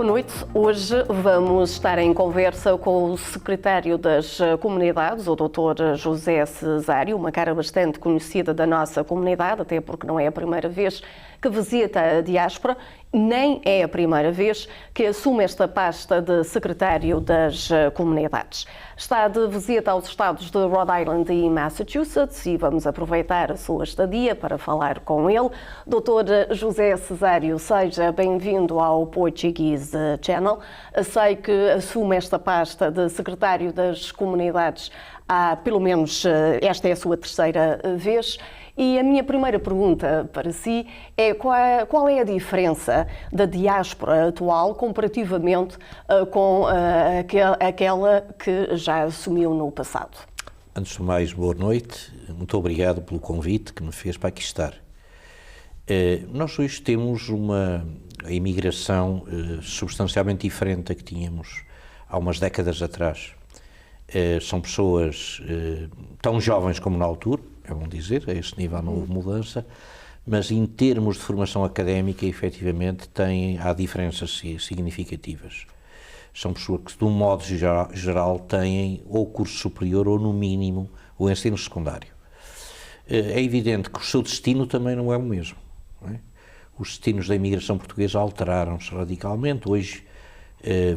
noite. Hoje vamos estar em conversa com o secretário das Comunidades, o Dr. José Cesário, uma cara bastante conhecida da nossa comunidade, até porque não é a primeira vez que visita a diáspora, nem é a primeira vez que assume esta pasta de secretário das Comunidades. Está de visita aos estados de Rhode Island e Massachusetts e vamos aproveitar a sua estadia para falar com ele. Dr. José Cesário, seja bem-vindo ao Portuguese Channel. Sei que assume esta pasta de secretário das Comunidades há, pelo menos, esta é a sua terceira vez. E a minha primeira pergunta para si é qual é a diferença da diáspora atual comparativamente com aquela que já assumiu no passado? Antes de mais, boa noite. Muito obrigado pelo convite que me fez para aqui estar. Nós hoje temos uma imigração substancialmente diferente da que tínhamos há umas décadas atrás. São pessoas tão jovens como na altura, é bom dizer, a este nível não houve mudança, mas em termos de formação académica, efetivamente, há diferenças significativas. São pessoas que, de um modo geral, têm ou curso superior ou, no mínimo, o ensino secundário. É evidente que o seu destino também não é o mesmo. Não é? Os destinos da imigração portuguesa alteraram-se radicalmente. Hoje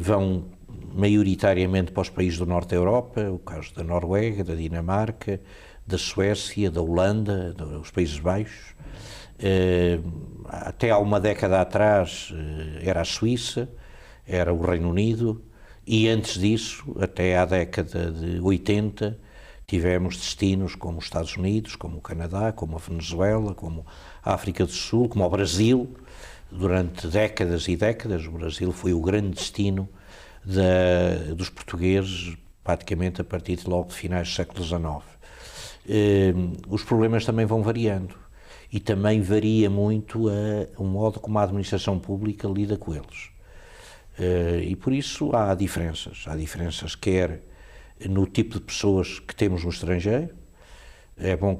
vão maioritariamente para os países do norte da Europa, o caso da Noruega, da Dinamarca, da Suécia, da Holanda, dos Países Baixos. Até há uma década atrás era a Suíça, era o Reino Unido, e antes disso, até à década de 80, tivemos destinos como os Estados Unidos, como o Canadá, como a Venezuela, como a África do Sul, como o Brasil. Durante décadas e décadas, o Brasil foi o grande destino dos portugueses, praticamente a partir de logo de finais do século XIX. Os problemas também vão variando e também varia muito o modo como a administração pública lida com eles. E por isso há diferenças quer no tipo de pessoas que temos no estrangeiro. É bom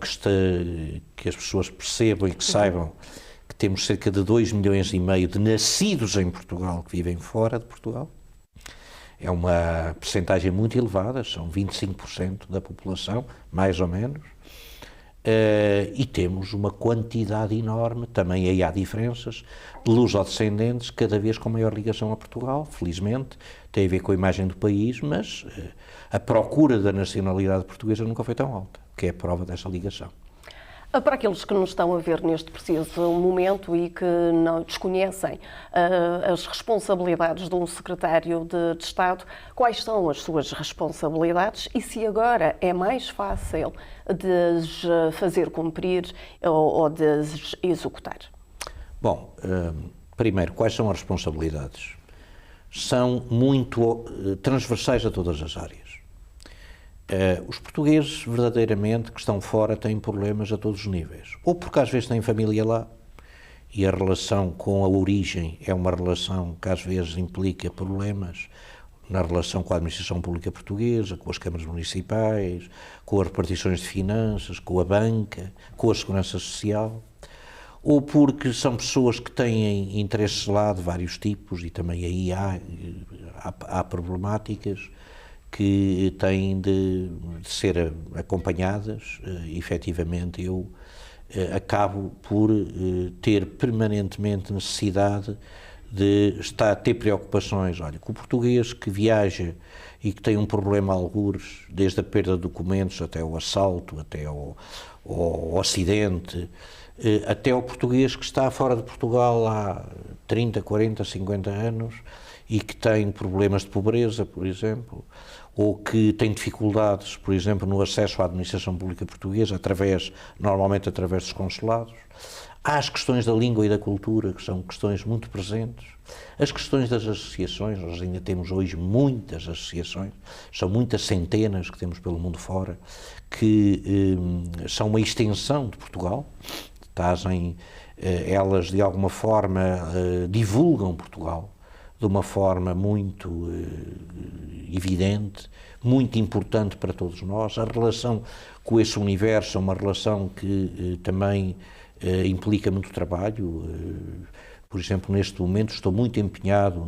que as pessoas percebam e que saibam que temos cerca de 2,5 milhões de nascidos em Portugal que vivem fora de Portugal. É uma percentagem muito elevada, são 25% da população, mais ou menos, e temos uma quantidade enorme, também aí há diferenças, de lusodescendentes, cada vez com maior ligação a Portugal, felizmente, tem a ver com a imagem do país, mas a procura da nacionalidade portuguesa nunca foi tão alta, que é a prova dessa ligação. Para aqueles que nos estão a ver neste preciso momento e que não desconhecem as responsabilidades de um secretário de Estado, quais são as suas responsabilidades e se agora é mais fácil de as fazer cumprir ou de as executar? Bom, primeiro, quais são as responsabilidades? São muito transversais a todas as áreas. Os portugueses, verdadeiramente, que estão fora, têm problemas a todos os níveis. Ou porque às vezes têm família lá, e a relação com a origem é uma relação que às vezes implica problemas na relação com a administração pública portuguesa, com as câmaras municipais, com as repartições de finanças, com a banca, com a segurança social. Ou porque são pessoas que têm interesses lá de vários tipos, e também aí há problemáticas, que têm de ser acompanhadas. Efetivamente, eu acabo por ter permanentemente necessidade de ter preocupações. Olha, com o português que viaja e que tem um problema algures, desde a perda de documentos até o assalto, até ao acidente, até o português que está fora de Portugal há 30, 40, 50 anos e que tem problemas de pobreza, por exemplo, ou que tem dificuldades, por exemplo, no acesso à administração pública portuguesa, normalmente através dos consulados. Há as questões da língua e da cultura, que são questões muito presentes. As questões das associações, nós ainda temos hoje muitas associações, são muitas centenas que temos pelo mundo fora, que são uma extensão de Portugal. Elas, de alguma forma, divulgam Portugal de uma forma muito evidente, muito importante para todos nós. A relação com esse universo é uma relação que também implica muito trabalho. Por exemplo, neste momento estou muito empenhado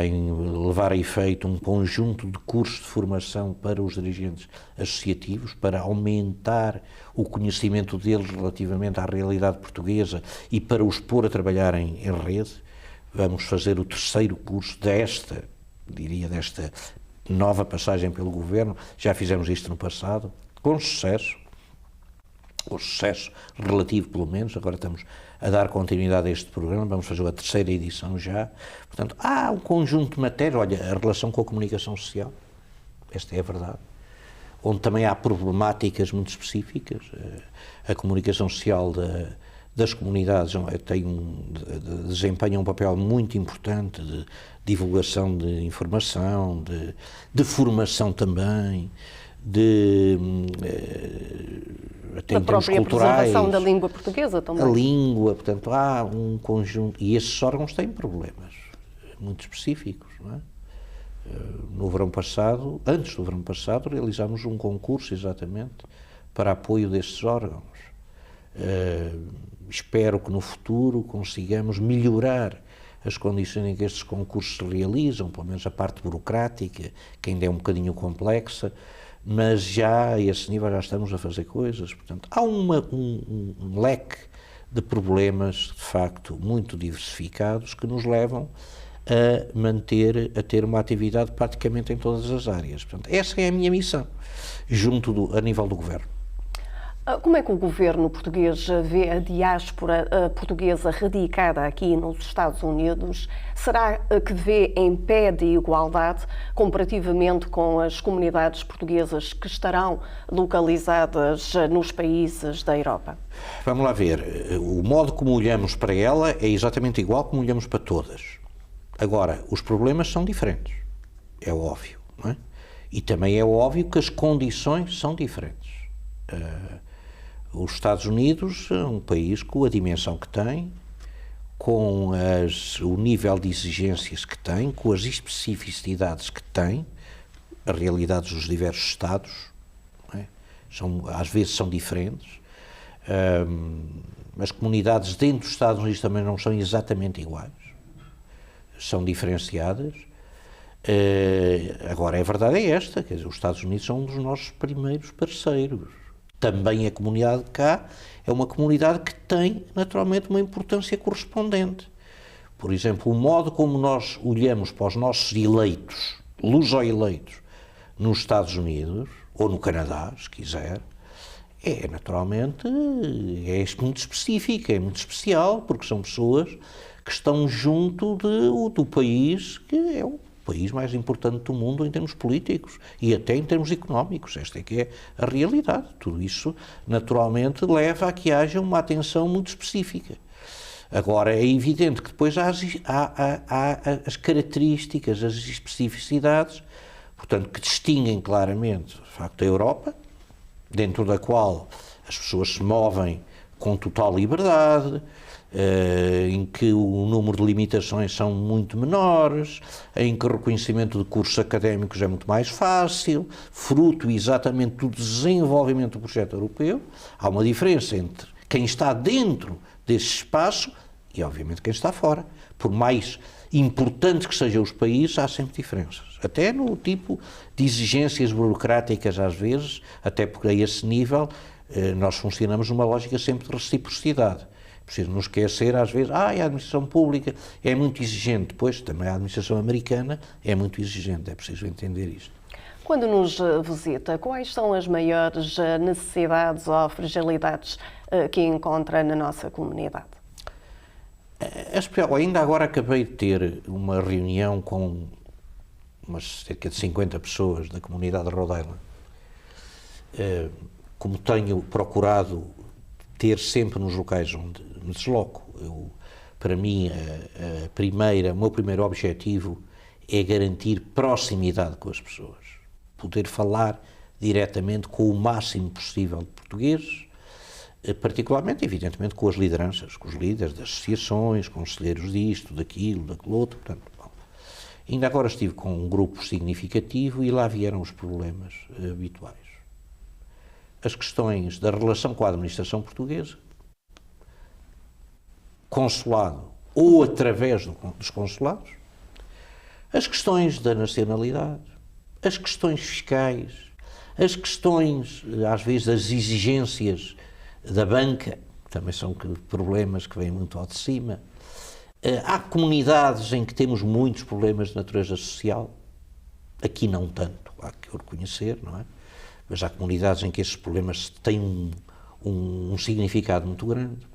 em levar a efeito um conjunto de cursos de formação para os dirigentes associativos, para aumentar o conhecimento deles relativamente à realidade portuguesa e para os pôr a trabalhar em rede. Vamos fazer o terceiro curso desta nova passagem pelo Governo. Já fizemos isto no passado, com sucesso relativo pelo menos. Agora estamos a dar continuidade a este programa, vamos fazer a terceira edição já. Portanto, há um conjunto de matérias, olha, a relação com a comunicação social, esta é a verdade, onde também há problemáticas muito específicas. A comunicação social das comunidades desempenha um papel muito importante de divulgação de informação, de formação também, até da em termos própria culturais, preservação da língua portuguesa também. a língua, portanto, há um conjunto, e esses órgãos têm problemas muito específicos, não é? No verão passado, antes do verão passado, realizámos um concurso exatamente para apoio destes órgãos. Espero que no futuro consigamos melhorar as condições em que estes concursos se realizam, pelo menos a parte burocrática, que ainda é um bocadinho complexa, mas já a esse nível já estamos a fazer coisas. Portanto, há um leque de problemas, de facto, muito diversificados, que nos levam a ter uma atividade praticamente em todas as áreas. Portanto, essa é a minha missão, a nível do Governo. Como é que o governo português vê a diáspora portuguesa radicada aqui nos Estados Unidos? Será que vê em pé de igualdade comparativamente com as comunidades portuguesas que estarão localizadas nos países da Europa? Vamos lá ver. O modo como olhamos para ela é exatamente igual como olhamos para todas. Agora, os problemas são diferentes. É óbvio, não é? E também é óbvio que as condições são diferentes. Os Estados Unidos é um país com a dimensão que tem, com o nível de exigências que tem, com as especificidades que tem, as realidades dos diversos Estados, não é? Às vezes são diferentes. As comunidades dentro dos Estados Unidos também não são exatamente iguais, são diferenciadas. Agora, a verdade é esta, quer dizer, os Estados Unidos são um dos nossos primeiros parceiros. Também a comunidade de cá é uma comunidade que tem, naturalmente, uma importância correspondente. Por exemplo, o modo como nós olhamos para os nossos eleitos, luso-eleitos, nos Estados Unidos, ou no Canadá, se quiser, naturalmente, muito específico, é muito especial, porque são pessoas que estão junto do país que é o país mais importante do mundo em termos políticos e até em termos económicos. Esta é que é a realidade. Tudo isso, naturalmente, leva a que haja uma atenção muito específica. Agora, é evidente que depois há as características, as especificidades, portanto, que distinguem claramente, de facto, a Europa, dentro da qual as pessoas se movem com total liberdade, em que o número de limitações são muito menores, em que o reconhecimento de cursos académicos é muito mais fácil, fruto exatamente do desenvolvimento do projeto europeu. Há uma diferença entre quem está dentro desse espaço e, obviamente, quem está fora. Por mais importantes que sejam os países, há sempre diferenças. Até no tipo de exigências burocráticas, às vezes, até porque a esse nível nós funcionamos numa lógica sempre de reciprocidade. Preciso não esquecer, às vezes, a administração pública é muito exigente, pois também a administração americana é muito exigente, é preciso entender isto. Quando nos visita, quais são as maiores necessidades ou fragilidades que encontra na nossa comunidade? Ainda agora acabei de ter uma reunião com cerca de 50 pessoas da comunidade de Rhode Island. Como tenho procurado ter sempre nos locais onde me desloco, para mim o meu primeiro objetivo é garantir proximidade com as pessoas, poder falar diretamente com o máximo possível de portugueses, particularmente, evidentemente, com as lideranças, com os líderes das associações, conselheiros disto, daquilo outro. Portanto, ainda agora estive com um grupo significativo e lá vieram os problemas habituais. As questões da relação com a administração portuguesa, consulado ou através dos consulados, as questões da nacionalidade, as questões fiscais, as questões, às vezes, das exigências da banca, também são problemas que vêm muito ao de cima. Há comunidades em que temos muitos problemas de natureza social, aqui não tanto, há que o reconhecer, não é? Mas há comunidades em que esses problemas têm um significado muito grande.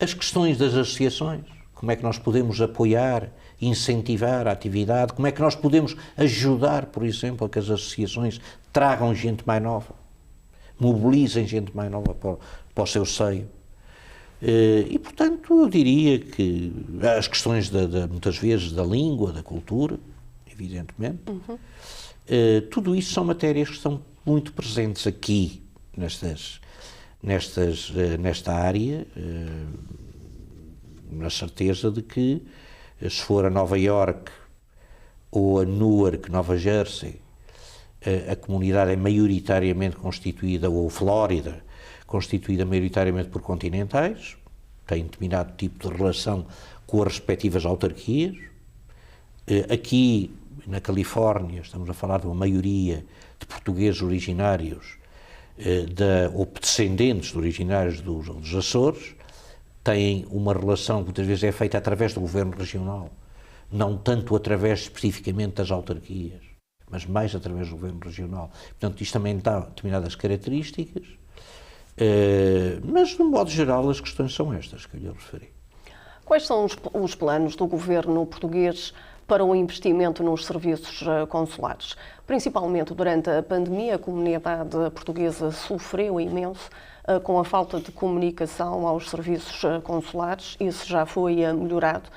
As questões das associações, como é que nós podemos apoiar, incentivar a atividade, como é que nós podemos ajudar, por exemplo, a que as associações tragam gente mais nova, mobilizem gente mais nova para o seu seio. E, portanto, eu diria que as questões, muitas vezes, da língua, da cultura, evidentemente, tudo isso são matérias que estão muito presentes aqui, nesta área, na certeza de que, se for a Nova Iorque ou a Newark, Nova Jersey, a comunidade é maioritariamente constituída, ou Flórida, constituída maioritariamente por continentais, tem determinado tipo de relação com as respectivas autarquias. Aqui, na Califórnia, estamos a falar de uma maioria de portugueses originários, ou descendentes de originários dos Açores, têm uma relação que muitas vezes é feita através do governo regional, não tanto através especificamente das autarquias, mas mais através do governo regional. Portanto, isto também dá determinadas características, mas, de um modo geral, as questões são estas que eu lhe referi. Quais são os planos do governo português para o investimento nos serviços consulares? Principalmente durante a pandemia, a comunidade portuguesa sofreu imenso com a falta de comunicação aos serviços consulares. Isso já foi melhorado.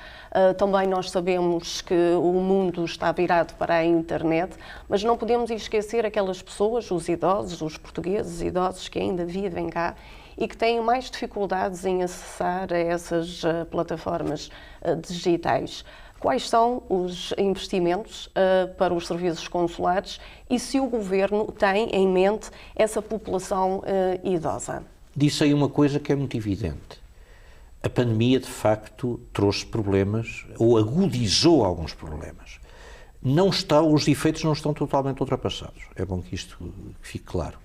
Também nós sabemos que o mundo está virado para a internet, mas não podemos esquecer aquelas pessoas, os idosos, os portugueses idosos que ainda vivem cá e que têm mais dificuldades em acessar a essas plataformas digitais. Quais são os investimentos para os serviços consulares e se o Governo tem em mente essa população idosa? Disse aí uma coisa que é muito evidente. A pandemia, de facto, trouxe problemas, ou agudizou alguns problemas. Os efeitos não estão totalmente ultrapassados. É bom que isto fique claro.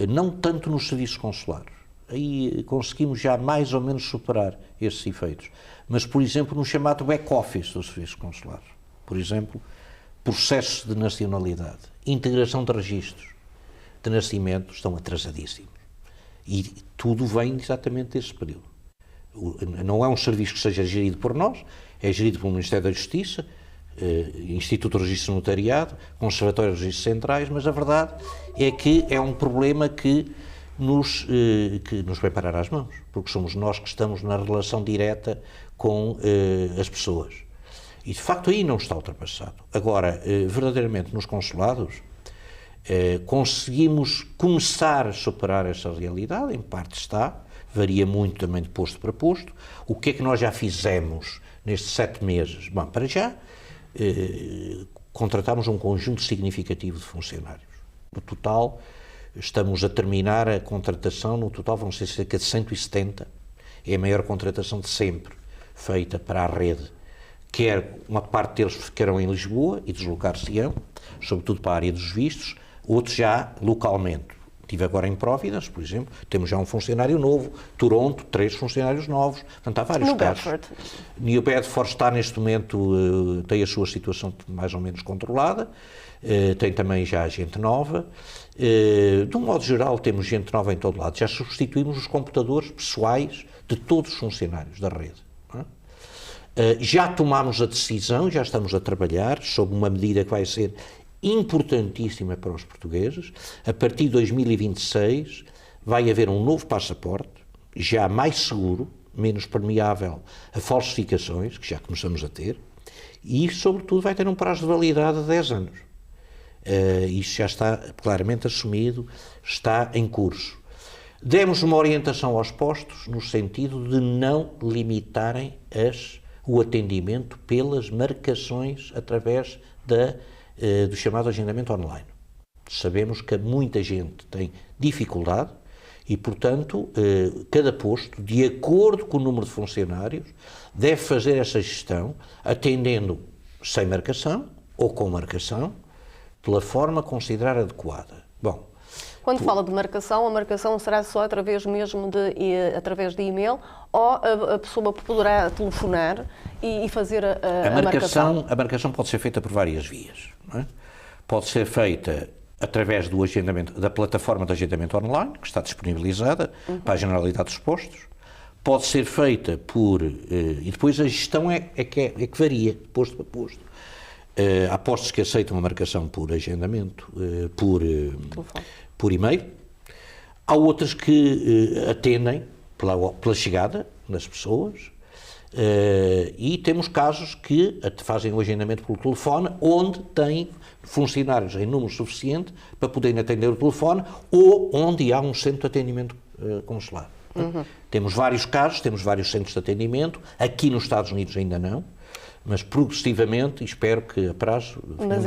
Não tanto nos serviços consulares. Aí conseguimos já mais ou menos superar esses efeitos. Mas, por exemplo, no chamado back-office dos serviços consulares. Por exemplo, processos de nacionalidade, integração de registros de nascimento estão atrasadíssimos. E tudo vem exatamente desse período. Não é um serviço que seja gerido por nós, é gerido pelo Ministério da Justiça, Instituto de Registro Notariado, Conservatório de Registros Centrais, mas a verdade é que é um problema que nos vai parar às mãos, porque somos nós que estamos na relação direta com as pessoas. E, de facto, aí não está ultrapassado. Agora, verdadeiramente, nos consulados, conseguimos começar a superar essa realidade, em parte está, varia muito também de posto para posto. O que é que nós já fizemos nestes 7 meses? Bom, para já, contratámos um conjunto significativo de funcionários. No total, estamos a terminar a contratação, no total vão ser cerca de 170. É a maior contratação de sempre feita para a rede. Quer uma parte deles ficarão em Lisboa e deslocar-se-ão, sobretudo para a área dos vistos, outros já localmente. Estive agora em Providence, por exemplo, temos já um funcionário novo, Toronto, 3 funcionários novos, portanto há vários casos. New Bedford está neste momento, tem a sua situação mais ou menos controlada, tem também já gente nova. De um modo geral temos gente nova em todo lado, já substituímos os computadores pessoais de todos os funcionários da rede. Já tomámos a decisão, já estamos a trabalhar sobre uma medida que vai ser importantíssima para os portugueses. A partir de 2026 vai haver um novo passaporte, já mais seguro, menos permeável a falsificações, que já começamos a ter, e sobretudo vai ter um prazo de validade de 10 anos. Isso já está claramente assumido, está em curso. Demos uma orientação aos postos no sentido de não limitarem o atendimento pelas marcações através do chamado agendamento online. Sabemos que muita gente tem dificuldade E, portanto, cada posto, de acordo com o número de funcionários, deve fazer essa gestão, atendendo sem marcação ou com marcação, pela forma a considerar adequada. Bom, quando fala de marcação, a marcação será só através mesmo através de e-mail, ou a pessoa poderá telefonar e fazer a marcação? A marcação pode ser feita por várias vias. Não é? Pode ser feita através do agendamento, da plataforma de agendamento online, que está disponibilizada para a generalidade dos postos. Pode ser feita por... e depois a gestão é que varia, posto para posto. Há postos que aceitam a marcação por agendamento, por e-mail. Há outras que atendem pela chegada das pessoas. E temos casos que fazem o agendamento pelo telefone, onde têm funcionários em número suficiente para poderem atender o telefone, ou onde há um centro de atendimento consular. Temos vários casos, temos vários centros de atendimento, aqui nos Estados Unidos ainda não, mas progressivamente, espero que a prazo... Mas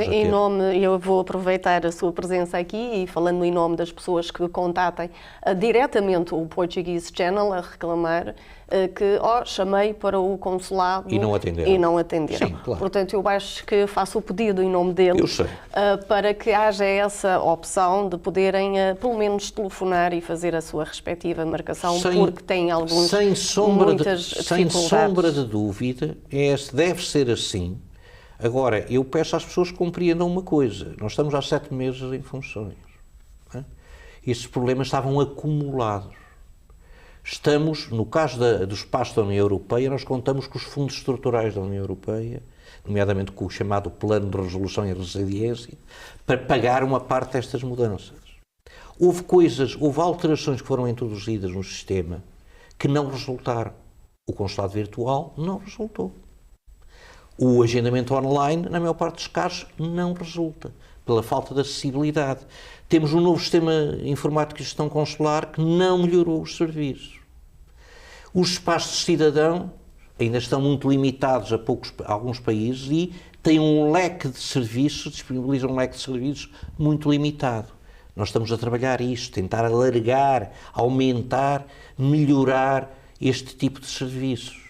eu vou aproveitar a sua presença aqui e falando em nome das pessoas que contatem diretamente o Portuguese Channel a reclamar que chamei para o consulado e não atenderam. Sim, claro. Portanto, eu acho que faço o pedido em nome deles para que haja essa opção de poderem pelo menos telefonar e fazer a sua respectiva marcação, porque têm muitas dificuldades. Sem sombra de dúvida, deve ser assim. Agora, eu peço às pessoas que compreendam uma coisa. Nós estamos há 7 meses em funções. Não é? Estes problemas estavam acumulados. Estamos, no caso do espaço da União Europeia, nós contamos com os fundos estruturais da União Europeia, nomeadamente com o chamado Plano de Resolução e Resiliência, para pagar uma parte destas mudanças. Houve alterações que foram introduzidas no sistema que não resultaram. O consulado virtual não resultou. O agendamento online, na maior parte dos casos, não resulta, pela falta de acessibilidade. Temos um novo sistema informático de gestão consular que não melhorou os serviços. Os espaços de cidadão ainda estão muito limitados a alguns países e têm um leque de serviços, disponibilizam um leque de serviços muito limitado. Nós estamos a trabalhar isto, tentar alargar, aumentar, melhorar este tipo de serviços.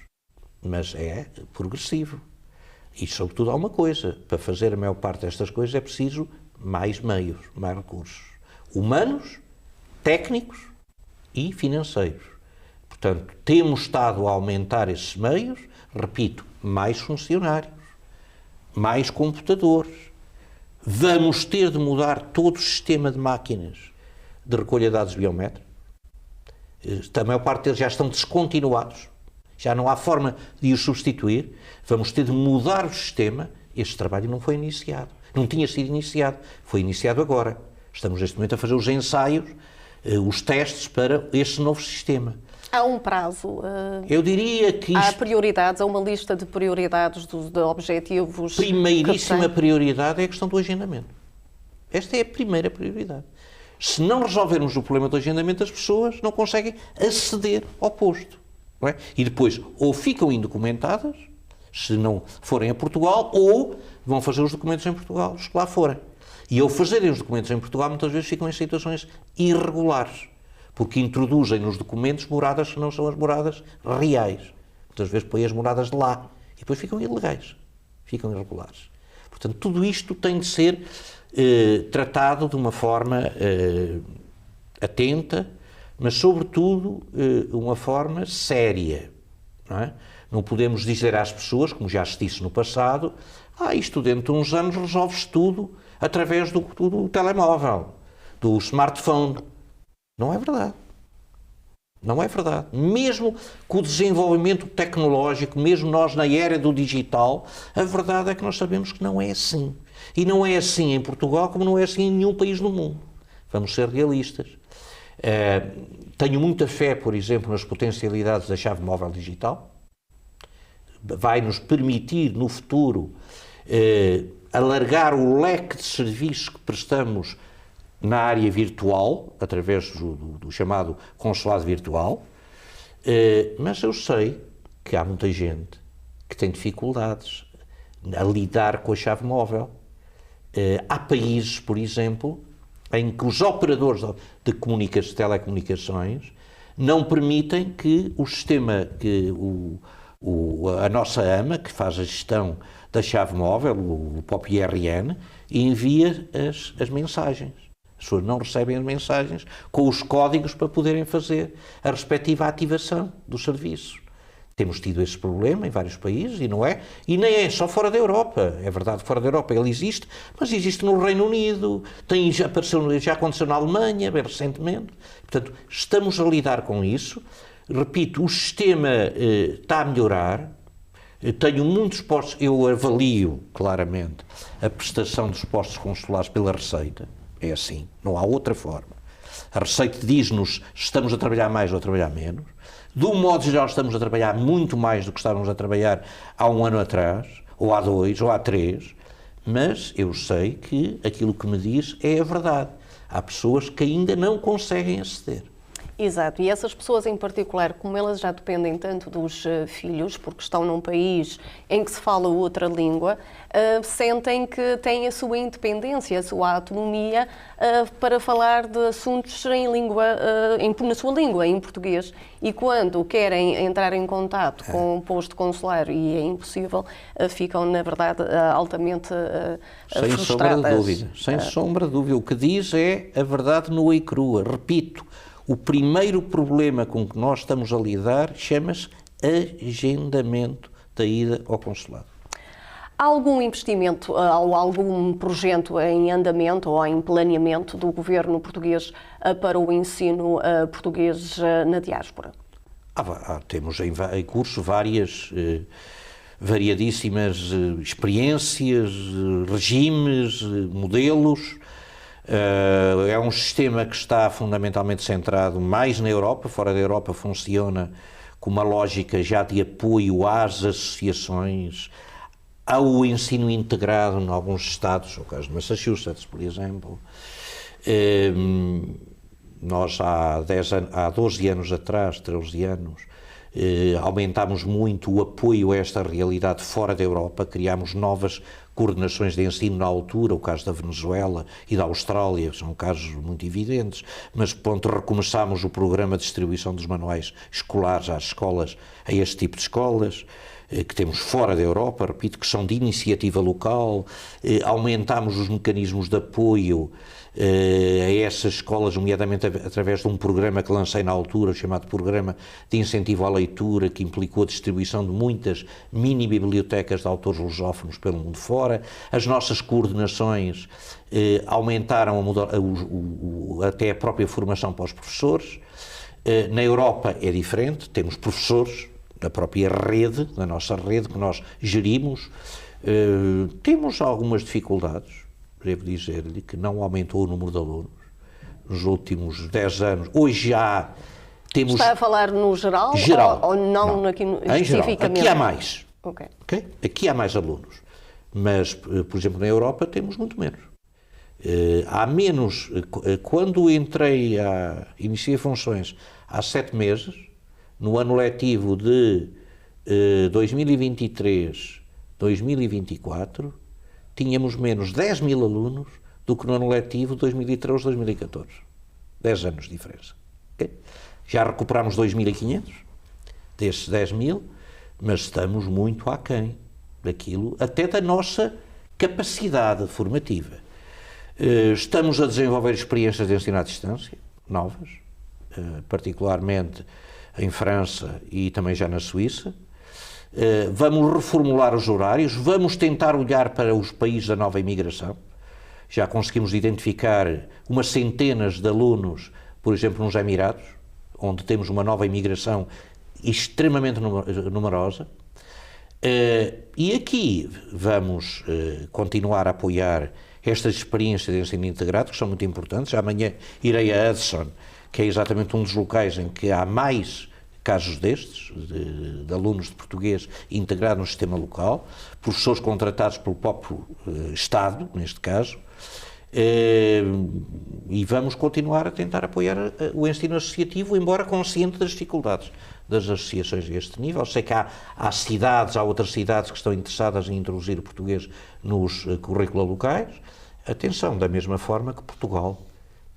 Mas é progressivo. E, sobretudo, há uma coisa. Para fazer a maior parte destas coisas é preciso mais meios, mais recursos. Humanos, técnicos e financeiros. Portanto, temos estado a aumentar esses meios, repito, mais funcionários, mais computadores. Vamos ter de mudar todo o sistema de máquinas de recolha de dados biométricos. A maior parte deles já estão descontinuados. Já não há forma de os substituir. Vamos ter de mudar o sistema. Este trabalho não foi iniciado. Não tinha sido iniciado. Foi iniciado agora. Estamos neste momento a fazer os ensaios, os testes para este novo sistema. Há um prazo? Eu diria que há prioridades? Há uma lista de prioridades, de objetivos? Primeiríssima prioridade é a questão do agendamento. Esta é a primeira prioridade. Se não resolvermos o problema do agendamento, as pessoas não conseguem aceder ao posto. Não é? E depois, ou ficam indocumentadas, se não forem a Portugal, ou vão fazer os documentos em Portugal, os que lá forem. E ao fazerem os documentos em Portugal, muitas vezes ficam em situações irregulares, porque introduzem nos documentos moradas que não são as moradas reais. Muitas vezes põem as moradas de lá, e depois ficam ilegais, ficam irregulares. Portanto, tudo isto tem de ser tratado de uma forma atenta, mas, sobretudo, uma forma séria. Não é? Não podemos dizer às pessoas, como já se disse no passado, isto dentro de uns anos resolve-se tudo através do telemóvel, do smartphone. Não é verdade. Não é verdade. Mesmo com o desenvolvimento tecnológico, mesmo nós na era do digital, a verdade é que nós sabemos que não é assim. E não é assim em Portugal como não é assim em nenhum país do mundo. Vamos ser realistas. Tenho muita fé, por exemplo, nas potencialidades da chave móvel digital. Vai nos permitir, no futuro, alargar o leque de serviços que prestamos na área virtual, através do chamado consulado virtual, mas eu sei que há muita gente que tem dificuldades a lidar com a chave móvel. Há países, por exemplo, em que os operadores de telecomunicações não permitem que o sistema, que a nossa AMA, que faz a gestão da chave móvel, o POP IRN, envia as mensagens. As pessoas não recebem as mensagens com os códigos para poderem fazer a respectiva ativação do serviço. Temos tido esse problema em vários países e nem é só fora da Europa. É verdade que fora da Europa ele existe, mas existe no Reino Unido, já aconteceu na Alemanha, bem recentemente. Portanto, estamos a lidar com isso. Repito, o sistema está a melhorar. Tenho muitos postos, eu avalio claramente a prestação dos postos consulares pela Receita. É assim, não há outra forma. A Receita diz-nos se estamos a trabalhar mais ou a trabalhar menos. De um modo geral, estamos a trabalhar muito mais do que estávamos a trabalhar há um ano atrás, ou há 2, ou há 3, mas eu sei que aquilo que me diz é a verdade. Há pessoas que ainda não conseguem aceder. Exato, e essas pessoas em particular, como elas já dependem tanto dos filhos, porque estão num país em que se fala outra língua, sentem que têm a sua independência, a sua autonomia para falar de assuntos em língua, na sua língua, em português. E quando querem entrar em contato com o posto consular e é impossível, ficam, na verdade, altamente sem frustradas. Sombra de dúvida, sem sombra de dúvida. O que diz é a verdade nua e crua. Repito, o primeiro problema com que nós estamos a lidar chama-se agendamento da ida ao consulado. Há algum investimento ou algum projeto em andamento ou em planeamento do governo português para o ensino português na diáspora? Temos em curso variadíssimas experiências, regimes, modelos. É um sistema que está fundamentalmente centrado mais na Europa. Fora da Europa funciona com uma lógica já de apoio às associações, ao ensino integrado em alguns estados, no caso de Massachusetts, por exemplo. Nós há 12 anos atrás, 13 anos, aumentámos muito o apoio a esta realidade fora da Europa, criámos novas coordenações de ensino na altura, o caso da Venezuela e da Austrália, são casos muito evidentes, mas pronto, recomeçámos o programa de distribuição dos manuais escolares às escolas, a este tipo de escolas, que temos fora da Europa, repito, que são de iniciativa local, aumentámos os mecanismos de apoio a essas escolas, nomeadamente através de um programa que lancei na altura, chamado Programa de Incentivo à Leitura, que implicou a distribuição de muitas mini-bibliotecas de autores lusófonos pelo mundo fora. As nossas coordenações aumentaram até a própria formação para os professores. Na Europa é diferente, temos professores da própria rede, da nossa rede que nós gerimos. Temos algumas dificuldades. Devo dizer-lhe que não aumentou o número de alunos nos últimos 10 anos. Hoje já temos... Está a falar no geral? Geral. Ou não aqui especificamente? Geral. Aqui há mais. Okay. Aqui há mais alunos. Mas, por exemplo, na Europa temos muito menos. Há menos... Quando iniciei funções há 7 meses, no ano letivo de 2023-2024, tínhamos menos 10 mil alunos do que no ano letivo 2013-2014. 10 anos de diferença. Okay? Já recuperámos 2.500 desses 10 mil, mas estamos muito aquém daquilo, até da nossa capacidade formativa. Estamos a desenvolver experiências de ensino à distância, novas, particularmente em França e também já na Suíça. Vamos reformular os horários, vamos tentar olhar para os países da nova imigração. Já conseguimos identificar umas centenas de alunos, por exemplo, nos Emirados, onde temos uma nova imigração extremamente numerosa. E aqui vamos continuar a apoiar estas experiências de ensino integrado, que são muito importantes. Amanhã irei a Hudson, que é exatamente um dos locais em que há mais casos destes, de alunos de português integrados no sistema local, professores contratados pelo próprio Estado, neste caso, e vamos continuar a tentar apoiar o ensino associativo, embora consciente das dificuldades das associações a este nível. Sei que há outras cidades que estão interessadas em introduzir o português nos currículos locais. Atenção, da mesma forma que Portugal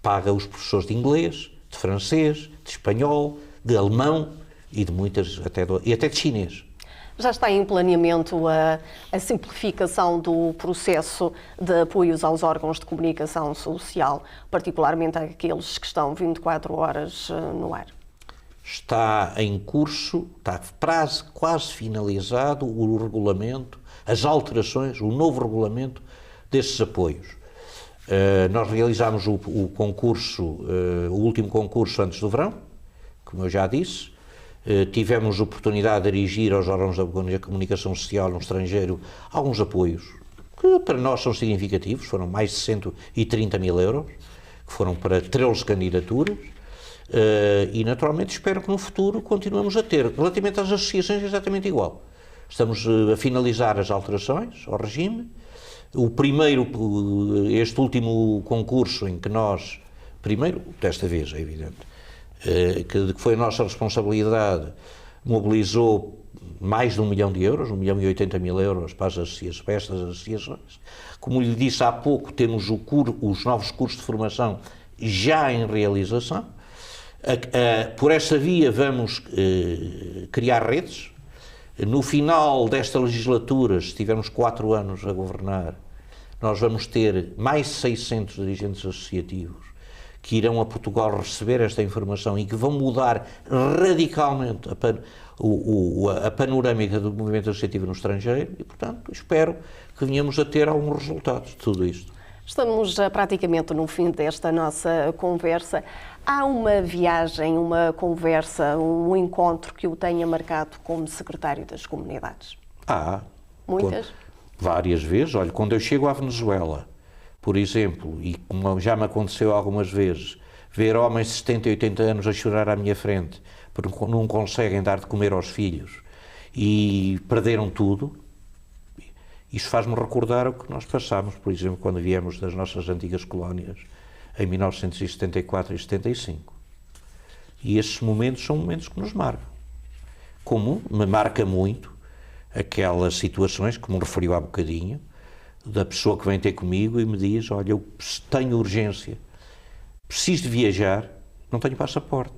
paga os professores de inglês, de francês, de espanhol, de alemão e de muitas, até de chinês. Já está em planeamento a simplificação do processo de apoios aos órgãos de comunicação social, particularmente aqueles que estão 24 horas no ar? Está em curso, está quase finalizado o regulamento, as alterações, o novo regulamento desses apoios. Nós realizámos o último concurso antes do verão, como eu já disse. Tivemos oportunidade de dirigir aos órgãos da comunicação social no estrangeiro alguns apoios que para nós são significativos, foram mais de 130 mil euros, que foram para 13 candidaturas, e naturalmente espero que no futuro continuemos a ter. Relativamente às associações é exatamente igual. Estamos a finalizar as alterações ao regime. Este último concurso em que nós, desta vez é evidente, que foi a nossa responsabilidade, mobilizou mais de 1 milhão de euros, 1 milhão e 80 mil euros para estas associações. Como lhe disse há pouco, temos os novos cursos de formação já em realização. Por essa via vamos criar redes. No final desta legislatura, se tivermos 4 anos a governar, nós vamos ter mais de 600 dirigentes associativos que irão a Portugal receber esta informação e que vão mudar radicalmente a panorâmica do movimento associativo no estrangeiro e, portanto, espero que venhamos a ter alguns resultados de tudo isto. Estamos praticamente no fim desta nossa conversa. Há uma viagem, uma conversa, um encontro que o tenha marcado como secretário das comunidades? Muitas? Várias vezes. Olha, quando eu chego à Venezuela, por exemplo, e como já me aconteceu algumas vezes, ver homens de 70 e 80 anos a chorar à minha frente porque não conseguem dar de comer aos filhos e perderam tudo, isso faz-me recordar o que nós passámos, por exemplo, quando viemos das nossas antigas colónias em 1974 e 75. E esses momentos são momentos que nos marcam. Como me marca muito aquelas situações, como referiu há bocadinho, da pessoa que vem ter comigo e me diz: olha, eu tenho urgência, preciso de viajar, não tenho passaporte.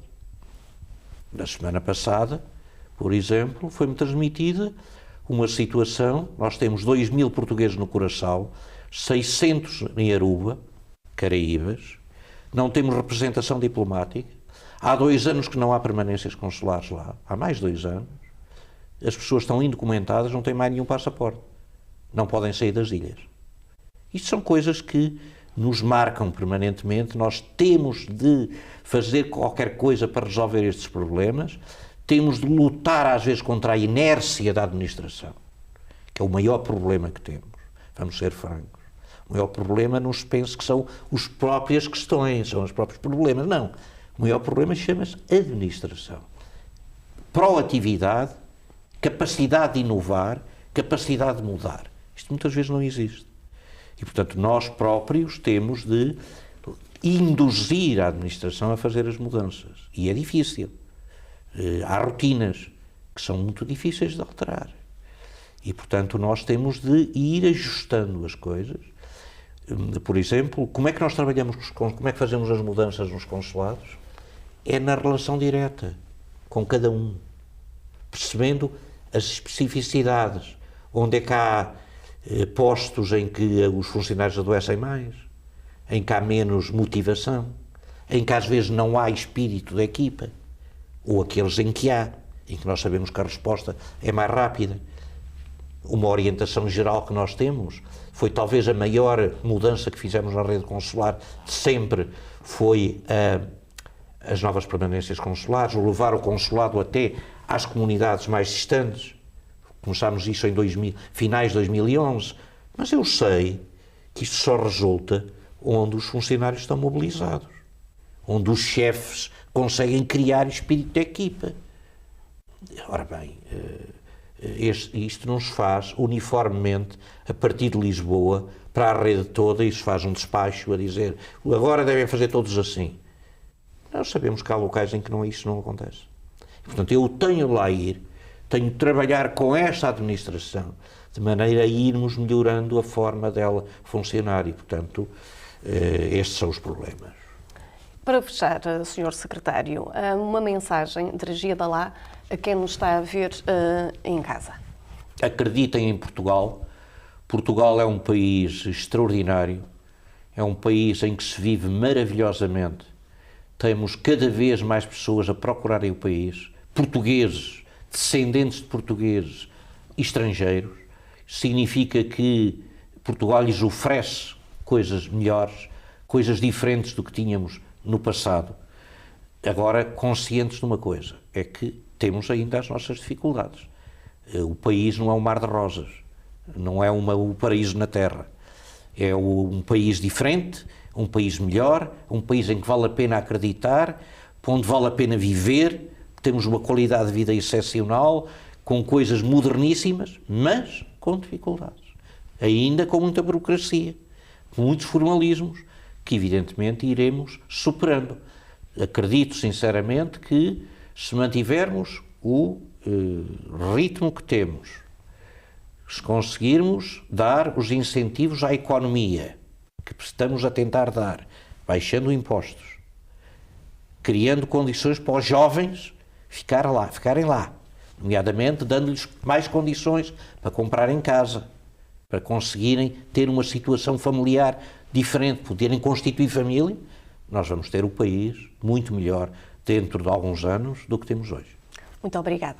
Na semana passada, por exemplo, foi-me transmitida uma situação, nós temos 2.000 portugueses no Curaçao, 600 em Aruba, Caraíbas, não temos representação diplomática, há 2 anos que não há permanências consulares lá, há mais de 2 anos, as pessoas estão indocumentadas, não têm mais nenhum passaporte, não podem sair das ilhas. Isto são coisas que nos marcam permanentemente, nós temos de fazer qualquer coisa para resolver estes problemas, temos de lutar às vezes contra a inércia da administração, que é o maior problema que temos, vamos ser francos. O maior problema não se pense que são as próprias questões, são os próprios problemas, não. O maior problema chama-se administração. Proatividade, capacidade de inovar, capacidade de mudar. Isto muitas vezes não existe. E, portanto, nós próprios temos de induzir a administração a fazer as mudanças. E é difícil. Há rotinas que são muito difíceis de alterar. E, portanto, nós temos de ir ajustando as coisas. Por exemplo, como é que nós trabalhamos, como é que fazemos as mudanças nos consulados? É na relação direta com cada um, percebendo as especificidades, onde é que há postos em que os funcionários adoecem mais, em que há menos motivação, em que às vezes não há espírito da equipa, ou aqueles em que há, em que nós sabemos que a resposta é mais rápida. Uma orientação geral que nós temos foi talvez a maior mudança que fizemos na rede consular de sempre, foi as novas permanências consulares, o levar o consulado até às comunidades mais distantes. Começámos isso em finais de 2011, mas eu sei que isto só resulta onde os funcionários estão mobilizados, onde os chefes conseguem criar espírito de equipa. Ora bem, isto não se faz uniformemente a partir de Lisboa para a rede toda e se faz um despacho a dizer agora devem fazer todos assim. Nós sabemos que há locais em que isso não acontece. E, portanto, eu tenho lá a ir, tenho de trabalhar com esta administração de maneira a irmos melhorando a forma dela funcionar e, portanto, estes são os problemas. Para fechar, Sr. Secretário, uma mensagem dirigida lá a quem nos está a ver em casa. Acreditem em Portugal. Portugal é um país extraordinário, é um país em que se vive maravilhosamente. Temos cada vez mais pessoas a procurarem o país, portugueses, descendentes de portugueses, estrangeiros. Significa que Portugal lhes oferece coisas melhores, coisas diferentes do que tínhamos no passado. Agora, conscientes de uma coisa, é que temos ainda as nossas dificuldades. O país não é um mar de rosas, não é o paraíso na terra. É um país diferente, um país melhor, um país em que vale a pena acreditar, onde vale a pena viver, temos uma qualidade de vida excepcional, com coisas moderníssimas, mas com dificuldades. Ainda com muita burocracia, com muitos formalismos, que evidentemente iremos superando. Acredito sinceramente que se mantivermos o ritmo que temos, se conseguirmos dar os incentivos à economia que estamos a tentar dar, baixando impostos, criando condições para os jovens ficarem lá, nomeadamente dando-lhes mais condições para comprarem casa, para conseguirem ter uma situação familiar diferente, poderem constituir família, nós vamos ter o país muito melhor dentro de alguns anos do que temos hoje. Muito obrigada.